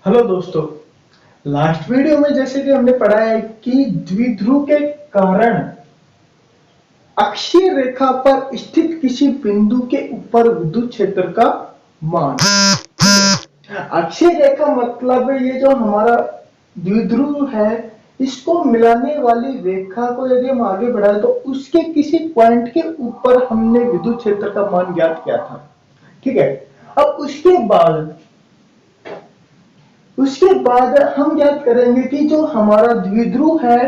Hello दोस्तों। Last video में जैसे कि हमने पढ़ा है कि द्विध्रुव के कारण अक्षीय रेखा पर स्थित किसी बिंदु के ऊपर विद्युत क्षेत्र का मान। अक्षीय रेखा मतलब ये जो हमारा द्विध्रुव है, इसको मिलाने वाली रेखा को यदि हम आगे बढ़ाए तो उसके किसी पॉइंट के ऊपर हमने विद्युत क्षेत्र का मान ज्ञात किया था। ठीक है। अब उसके बाद हम ज्ञात करेंगे कि जो हमारा द्विध्रुव है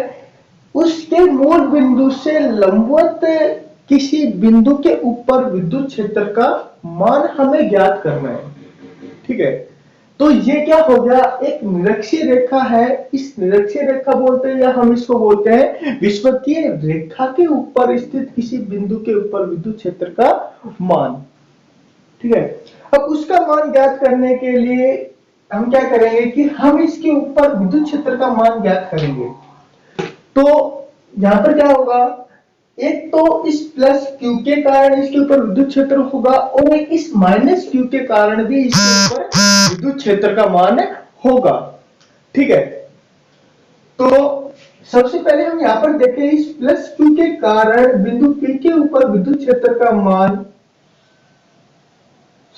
उसके मूल बिंदु से लंबवत किसी बिंदु के ऊपर विद्युत क्षेत्र का मान हमें ज्ञात करना है। ठीक है। तो ये क्या हो गया, एक निरक्षीय रेखा है। इस निरक्षीय रेखा बोलते हैं या हम इसको बोलते हैं विषुवतीय रेखा के ऊपर स्थित किसी बिंदु के ऊपर विद्युत क्षेत्र का मान। ठीक है। अब उसका मान ज्ञात करने के लिए हम क्या करेंगे कि हम इसके ऊपर विद्युत क्षेत्र का मान ज्ञात करेंगे। तो यहां पर क्या होगा, एक तो इस प्लस क्यू के कारण इसके ऊपर विद्युत क्षेत्र होगा और एक इस माइनस क्यू के कारण भी इसके ऊपर विद्युत क्षेत्र का मान होगा। ठीक है। तो सबसे पहले हम यहां पर देखें, इस प्लस क्यू के कारण बिंदु पी के ऊपर विद्युत क्षेत्र का मान,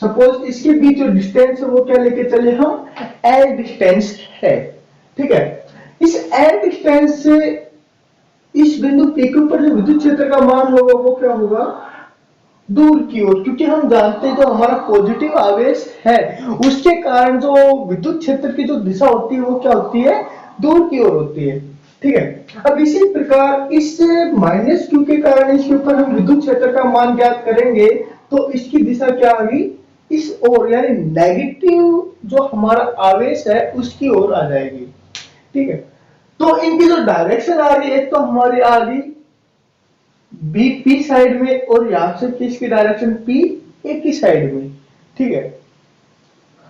सपोज इसके बीच जो डिस्टेंस है वो क्या लेके चले हम, एल डिस्टेंस है। ठीक है। इस एल डिस्टेंस से इस बिंदु P के ऊपर जो विद्युत क्षेत्र का मान होगा वो क्या होगा, दूर की ओर, क्योंकि हम जानते हैं जो हमारा पॉजिटिव आवेश है उसके कारण जो विद्युत क्षेत्र की जो दिशा होती है वो क्या होती है, दूर की ओर होती है। ठीक है। अब इसी प्रकार इस माइनस क्यू के कारण इसके ऊपर हम विद्युत क्षेत्र का मान ज्ञात करेंगे तो इसकी दिशा क्या आ गई, इस ओर, यानी नेगेटिव जो हमारा आवेश है उसकी ओर आ जाएगी। ठीक है। तो इनकी जो डायरेक्शन आ रही है, एक तो हमारी आ रही बी पी साइड में और यहां से किसकी डायरेक्शन पी ए की साइड में। ठीक है।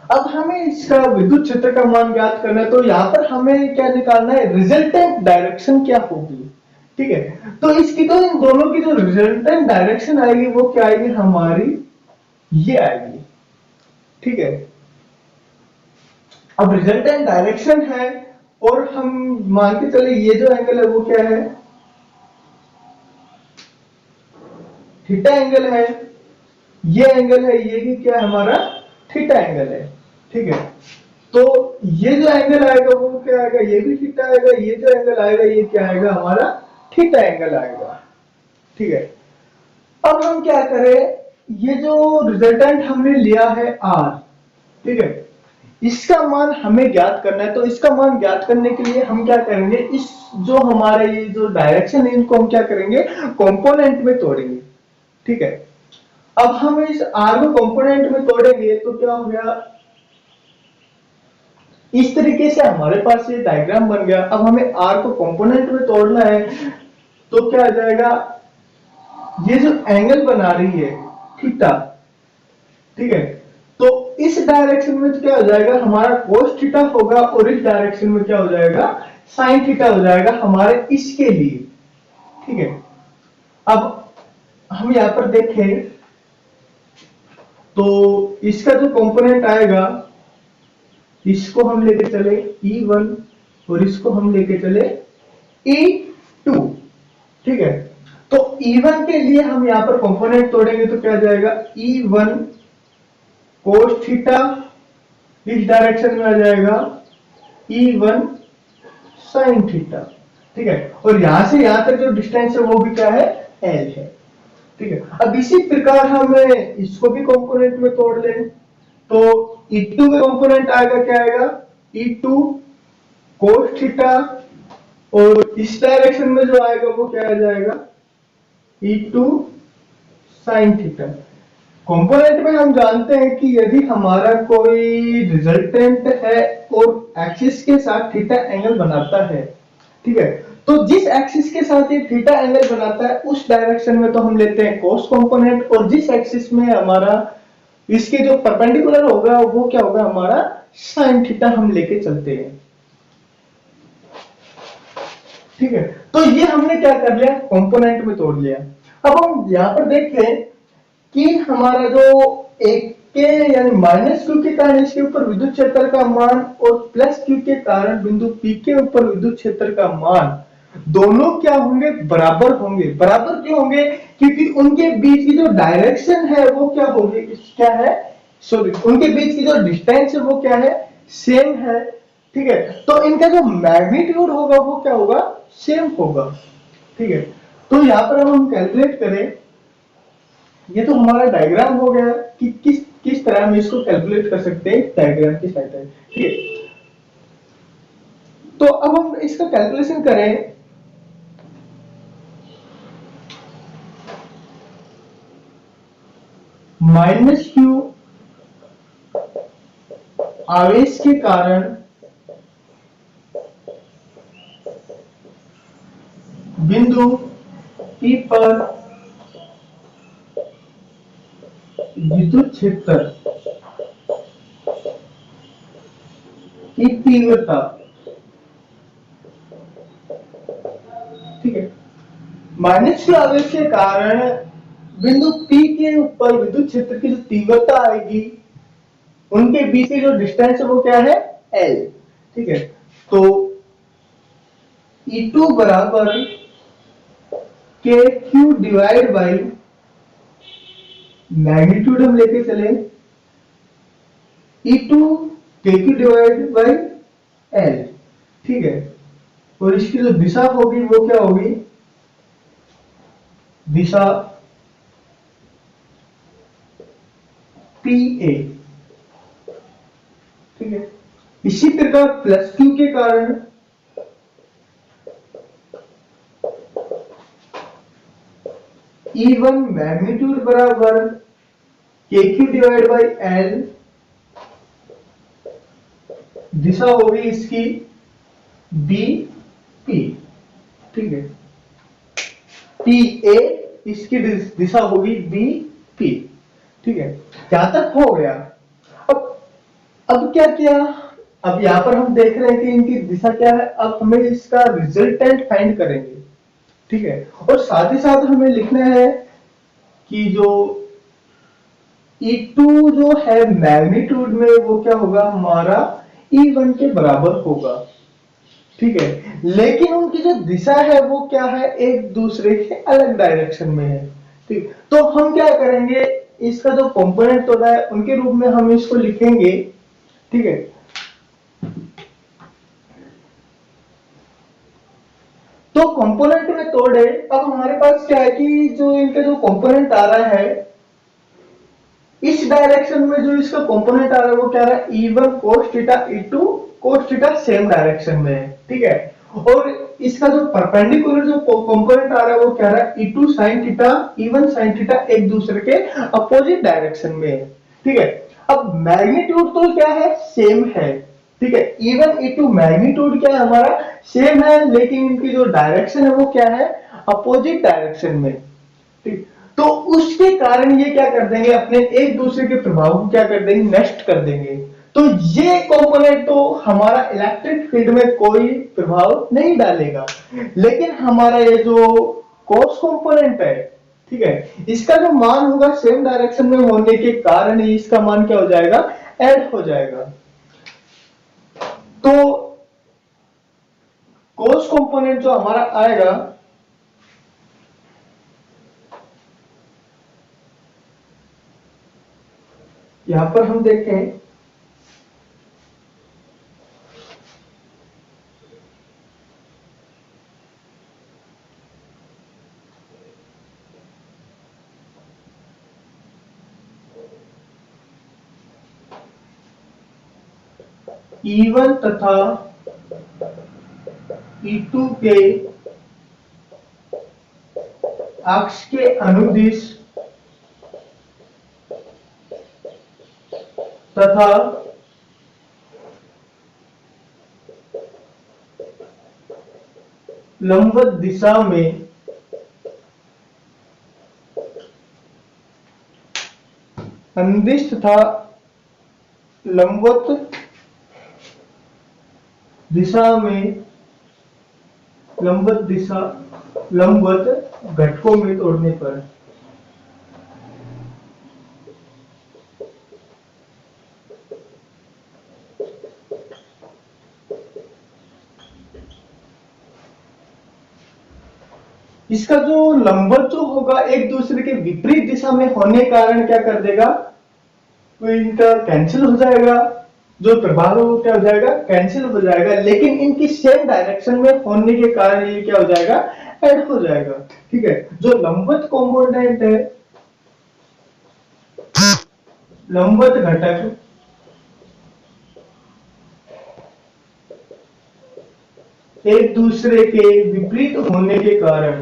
अब हमें इसका विद्युत क्षेत्र का मान ज्ञात करना है तो यहां पर हमें क्या निकालना है, रिजल्टेंट डायरेक्शन क्या होगी। ठीक है। तो इसकी तो इन दोनों की जो रिजल्टेंट डायरेक्शन आएगी वो क्या आएगी, हमारी ये आएगी। ठीक है। अब रिजल्टेंट डायरेक्शन है और हम मान के चले ये जो एंगल है वो क्या है, थीटा एंगल है। ये एंगल है, ये भी क्या है हमारा, थीटा एंगल है। ठीक है। तो ये जो एंगल आएगा वो क्या आएगा, ये भी थीटा आएगा। ये जो एंगल आएगा ये क्या आएगा, हमारा थीटा एंगल आएगा। ठीक है। अब हम क्या करें, ये जो रिजल्टेंट हमने लिया है आर, ठीक है, इसका मान हमें ज्ञात करना है। तो इसका मान ज्ञात करने के लिए हम क्या करेंगे, इस जो हमारा ये जो डायरेक्शन है इनको हम क्या करेंगे, कंपोनेंट में तोड़ेंगे। ठीक है। अब हम इस आर को कंपोनेंट में तोड़ेंगे तो क्या हो गया, इस तरीके से हमारे पास ये डायग्राम बन गया। अब हमें आर को कंपोनेंट में तोड़ना है तो क्या आ जाएगा, ये जो एंगल बना रही है थीटा, ठीक है, तो इस डायरेक्शन में तो क्या हो जाएगा, हमारा cos थीटा होगा और इस डायरेक्शन में क्या हो जाएगा, sin थीटा हो जाएगा हमारे इसके लिए। ठीक है। अब हम यहां पर देखें तो इसका जो कंपोनेंट आएगा इसको हम लेके चले E1 और इसको हम लेके चले E2। ठीक है। तो E1 के लिए हम यहां पर कंपोनेंट तोड़ेंगे तो क्या जाएगा, E1 cos थीटा इस डायरेक्शन में आ जाएगा E1 sin थीटा। ठीक है। और यहां से यहां तक जो डिस्टेंस है वो भी क्या है, L है। ठीक है। अब इसी प्रकार हम इसको भी कंपोनेंट में तोड़ लें तो E2 का कंपोनेंट आएगा, क्या आएगा, E2 cos थीटा और इस डायरेक्शन में जो आएगा वो क्या आ जाएगा, E2 sin थीटा। कंपोनेंट में हम जानते हैं कि यदि हमारा कोई रिजल्टेंट है और एक्सिस के साथ थीटा एंगल बनाता है, ठीक है, तो जिस एक्सिस के साथ ये थीटा एंगल बनाता है उस डायरेक्शन में तो हम लेते हैं cos कंपोनेंट, और जिस एक्सिस में हमारा इसके जो परपेंडिकुलर होगा वो क्या होगा, हमारा sin थीटा हम लेके चलते हैं। ठीक है। तो ये हमने क्या कर लिया, कंपोनेंट में तोड़ लिया। अब हम यहां पर देख लें कि हमारा जो एक के यानी माइनस क्यू के कारण इसके ऊपर विद्युत क्षेत्र का मान और प्लस क्यू के कारण बिंदु पी के ऊपर विद्युत क्षेत्र का मान दोनों क्या होंगे, बराबर होंगे। बराबर क्यों होंगे, क्योंकि उनके बीच की जो डायरेक्शन है वो क्या होगी, क्या है, सॉरी, उनके बीच की जो डिस्टेंस है वो क्या है, सेम है। ठीक है, तो इनका जो मैग्नीट्यूड होगा वो क्या होगा, सेम होगा। ठीक है, तो यहां पर हम कैलकुलेट करें, ये तो हमारा डायग्राम हो गया कि किस किस तरह हम इसको कैलकुलेट कर सकते हैं डायग्राम की सहायता से। ठीक है, तो अब हम इसका कैलकुलेशन करें। माइनस क्यू आवेश के कारण बिंदु P पर विद्युत क्षेत्र की तीव्रता, ठीक है, माइनस क्यू आवेश के कारण बिंदु P के ऊपर विद्युत क्षेत्र की जो तीव्रता आएगी, उनके बीच की जो डिस्टेंस है वो क्या है, L। ठीक है, तो E2 बराबर के क्यू डिवाइड बाई मैग्नीट्यूड हम लेके चले E2 के क्यू डिवाइड बाई L। ठीक है, और इसकी जो दिशा होगी वो क्या होगी, दिशा PA। ठीक है, इसी प्रकार प्लस क्यू के कारण E1 मैग्नीट्यूड बराबर के क्यू डिवाइड बाई L, दिशा होगी इसकी BP। ठीक है, PA, इसकी दिशा होगी BP। ठीक है, यहां तक हो गया। अब अब क्या किया, अब यहां पर हम देख रहे हैं कि इनकी दिशा क्या है। अब हमें इसका रिजल्टेंट फाइंड करेंगे। ठीक है, और साथ ही साथ हमें लिखना है कि जो E2 जो है मैग्नीट्यूड में वो क्या होगा, हमारा E1 के बराबर होगा। ठीक है, लेकिन उनकी जो दिशा है वो क्या है, एक दूसरे के अलग डायरेक्शन में है। ठीक, तो हम क्या करेंगे, इसका जो कंपोनेंट होता है उनके रूप में हम इसको लिखेंगे। ठीक है, तो कंपोनेंट में तोड़े। अब हमारे पास क्या है कि जो इनका जो कंपोनेंट आ रहा है, इस डायरेक्शन में जो इसका कंपोनेंट आ रहा है वो क्या रहा है, E1 cos theta, E2 cos theta same direction में है। ठीक है, और इसका जो परपेंडिकुलर जो कंपोनेंट आ रहा है वो क्या रहा है, E2 sin theta, E1 sin theta एक दूसरे के अपोजिट डायरेक्शन में है। ठीक है, अब मैग्नीट्यूड तो क्या है, सेम है। ठीक है, E1 E2 मैग्नीट्यूड क्या है हमारा, सेम है, लेकिन इनकी जो डायरेक्शन है वो क्या है, अपोजिट डायरेक्शन में। ठीक, तो उसके कारण ये क्या कर देंगे, अपने एक दूसरे के प्रभाव को क्या कर देंगे, नष्ट कर देंगे। तो ये कंपोनेंट तो हमारा इलेक्ट्रिक फील्ड में कोई प्रभाव नहीं डालेगा, लेकिन हमारा ये जो कोस कंपोनेंट है, ठीक है, इसका जो मान होगा सेम डायरेक्शन में होने के कारण ही इसका मान क्या हो जाएगा, ऐड हो जाएगा। तो कोस कंपोनेंट जो हमारा आएगा, यहां पर हम देखें, E1 तथा E2 के अक्ष के अनुदिश तथा लंबवत दिशा में अनुदिश तथा लंबवत दिशा में लंबवत घटकों में तोड़ने पर इसका जो लंबवत जो होगा एक दूसरे के विपरीत दिशा में होने के कारण क्या कर देगा, तो इनका कैंसिल हो जाएगा, जो प्रभाव है वो क्या हो जाएगा, कैंसिल हो जाएगा, लेकिन इनकी सेम डायरेक्शन में होने के कारण ये क्या हो जाएगा, ऐड हो जाएगा। ठीक है, जो लंबवत कंपोनेंट है, लंबवत घटक एक दूसरे के विपरीत होने के कारण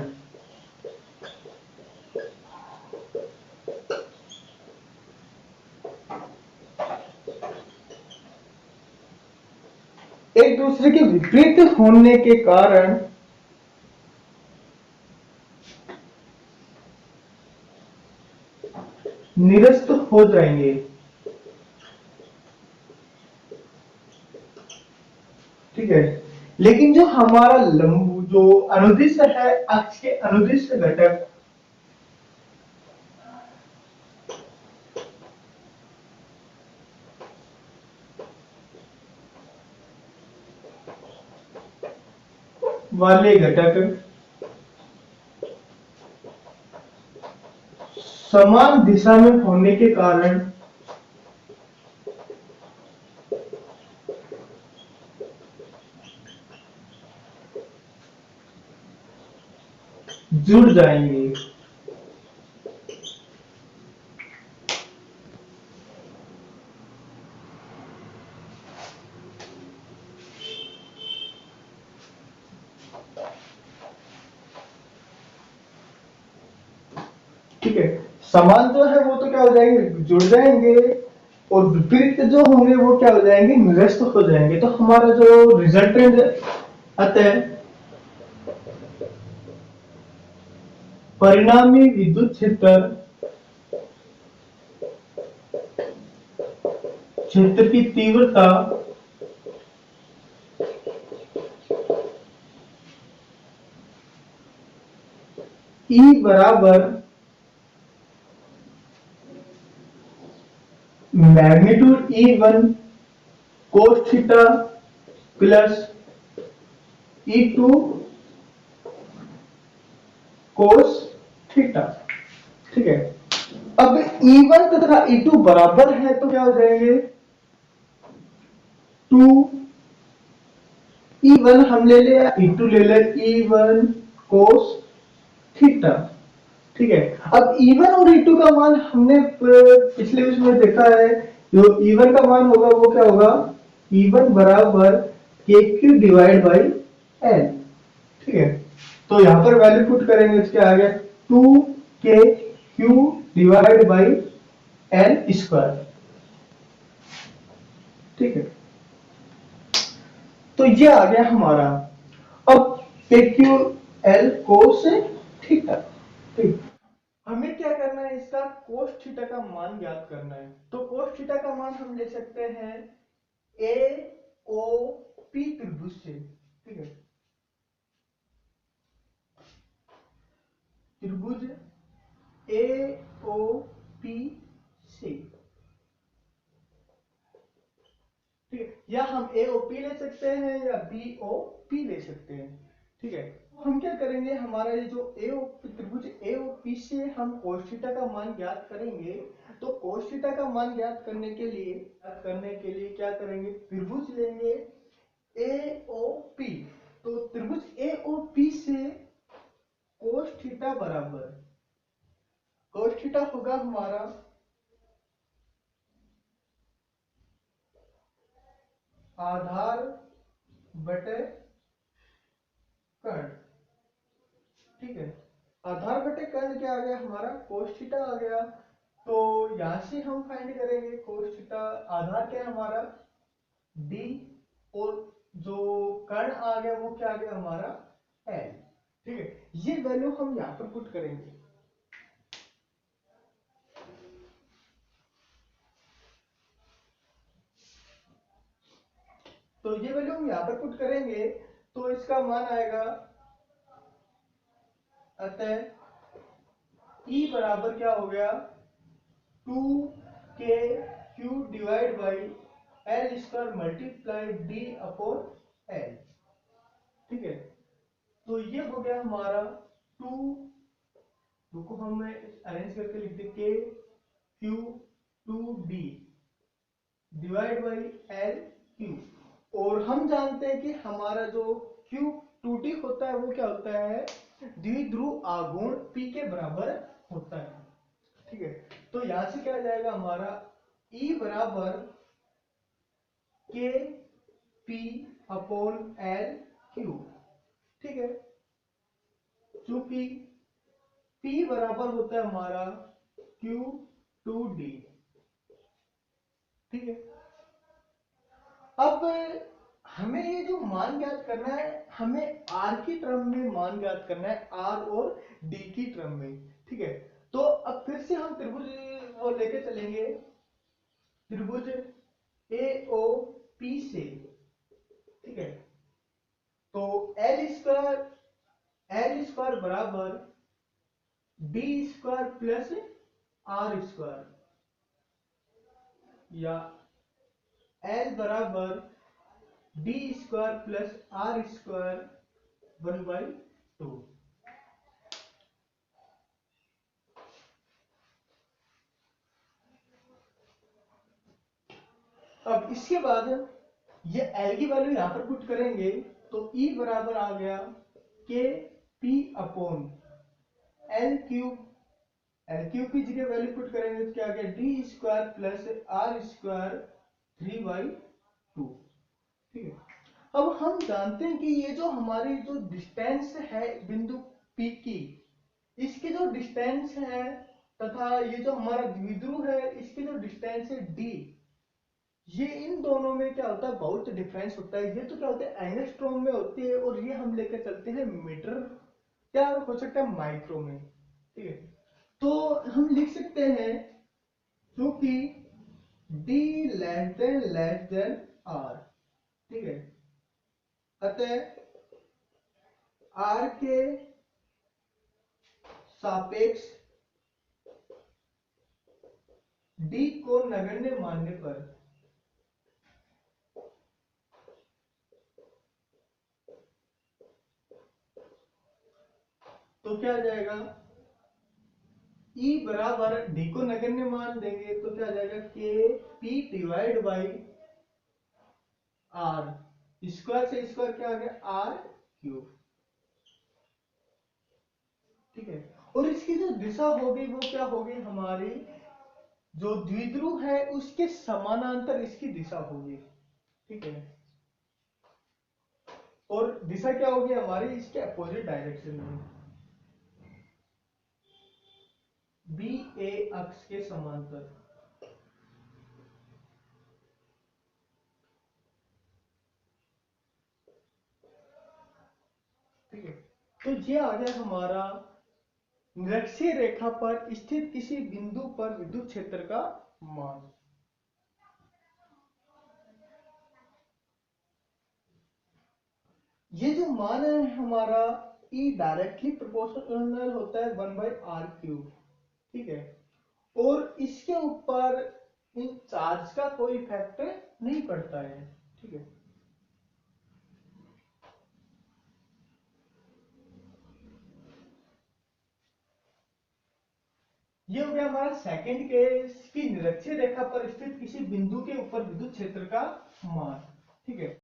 एक दूसरे के विपरीत होने के कारण निरस्त हो जाएंगे। ठीक है, लेकिन जो हमारा लंब जो अनुदिश है, अक्ष के अनुदिश घटक वाले घटक समान दिशा में होने के कारण जुड़ जाएंगे। ठीक है, समान जो है वो तो क्या हो जाएंगे, जुड़ जाएंगे, और विपरीत जो होंगे वो क्या हो जाएंगे, निरस्त हो जाएंगे। तो हमारा जो रिजल्टेंट अतः परिणामी विद्युत क्षेत्र क्षेत्र की तीव्रता E बराबर magnitude E1 cos theta plus E2 cos theta. ठीक है, अब E1 तथा E2 बराबर है तो क्या हो जाएंगे, 2 E1 हम ले ले, E2 ले ले, E1 कोस थीटा। ठीक है, अब E1 और E2 का मान हमने पिछले उसमें देखा है, जो E1 का मान होगा वो क्या होगा, E1 बराबर के क्यू डिवाइड बाई एल। ठीक है, तो यहां पर वैल्यू पुट करेंगे तो क्या आ गया, 2 के Q divide by L square. ठीक है, तो ये आ गया हमारा। अब के क्यू एल कोस थीटा। ठीक, हमें क्या करना है, इसका कोस थीटा का मान ज्ञात करना है। तो कोस थीटा का मान हम ले सकते हैं ए ओ पी त्रिभुज से। ठीक है, त्रिभुज ए ओ पी से। ठीक है, या हम ए ओ पी ले सकते हैं या बी ओ पी ले सकते हैं। ठीक है, हम क्या करेंगे, हमारा ये जो ए ओ त्रिभुज ए ओ पी से हम कोस थीटा का मान ज्ञात करेंगे। तो कोस थीटा का मान ज्ञात करने के लिए क्या करेंगे, त्रिभुज लेंगे ए ओ पी। तो त्रिभुज ए ओ पी से कोस थीटा बराबर, कोस थीटा होगा हमारा आधार बटे कर्ण। ठीक है, आधार बटे कर्ण क्या आ गया हमारा, कोस थीटा आ गया। तो यहां से हम फाइंड करेंगे कोस थीटा, आधार क्या है हमारा डी, और जो कर्ण आ गया वो क्या आ गया हमारा एल। ठीक है, ये वैल्यू हम यहां पर पुट करेंगे। तो ये वैल्यू हम यहां पर पुट करेंगे, तो इसका मान आएगा, अतः E बराबर क्या हो गया, 2 के Q divide by L square multiply D upon L. ठीक है, तो ये हो गया हमारा टू, रुको हम अरेंज करके लिख दे, K Q two D divide by L Q. और हम जानते हैं कि हमारा जो क्यू टू डी होता है वो क्या होता है, द्विध्रुव आघूर्ण पी के बराबर होता है। ठीक है, तो यहां से क्या आ जाएगा हमारा E बराबर के पी अपॉन एल क्यू। ठीक है, चूंकि P बराबर होता है हमारा क्यू टू डी। ठीक है, अब हमें ये जो मान ज्ञात करना है, हमें R की टर्म में मान ज्ञात करना है, R और D की टर्म में। ठीक है, तो अब फिर से हम त्रिभुज वो लेके चलेंगे, त्रिभुज AOP से। ठीक है, तो एल स्क्वायर बराबर D square plus R square, या एल बराबर D square plus R square 1/2। अब इसके बाद ये एल की वैल्यू यहां पर पुट करेंगे, तो E बराबर आ गया के P upon L cube. L cube की जगह वैल्यू पुट करेंगे तो क्या आ गया, D square plus R square 3/2। ठीक है, अब हम जानते हैं कि ये जो हमारी जो डिस्टेंस है बिंदु P की, इसकी जो डिस्टेंस है तथा ये जो हमारा द्विध्रुव है इसकी जो डिस्टेंस है D, ये इन दोनों में क्या होता है, बहुत डिफरेंस होता है। ये तो क्या होता है एंगस्ट्रॉम में होती है, और ये हम लेकर चलते हैं मीटर, क्या हो सकता है माइक्रो में। ठीक है, तो हम लिख सकते हैं क्योंकि D लेस देन R। ठीक है, अतः R के सापेक्ष D को नगण्य मानने पर तो क्या आ जाएगा, E बराबर D को नगण्य मान देंगे तो क्या आ जाएगा, K P divide by R square से स्क्वायर क्या आ गया, आर क्यूब। ठीक है, और इसकी जो दिशा होगी वो क्या होगी, हमारी जो द्विध्रुव है उसके समानांतर इसकी दिशा होगी। ठीक है, और दिशा क्या होगी हमारी, इसके अपोजिट डायरेक्शन में, बी ए अक्ष के समांतर। ठीक है, तो ये आ गया हमारा निरक्षीय रेखा पर स्थित किसी बिंदु पर विद्युत क्षेत्र का मान। ये जो मान है हमारा E डायरेक्टली प्रोपोर्शनल होता है 1/r³। ठीक है, और इसके ऊपर इन चार्ज का कोई इफेक्ट नहीं पड़ता है। ठीक है, ये हो गया हमारा सेकंड केस की निरक्षीय रेखा पर स्थित किसी बिंदु के ऊपर विद्युत क्षेत्र का मान। ठीक है।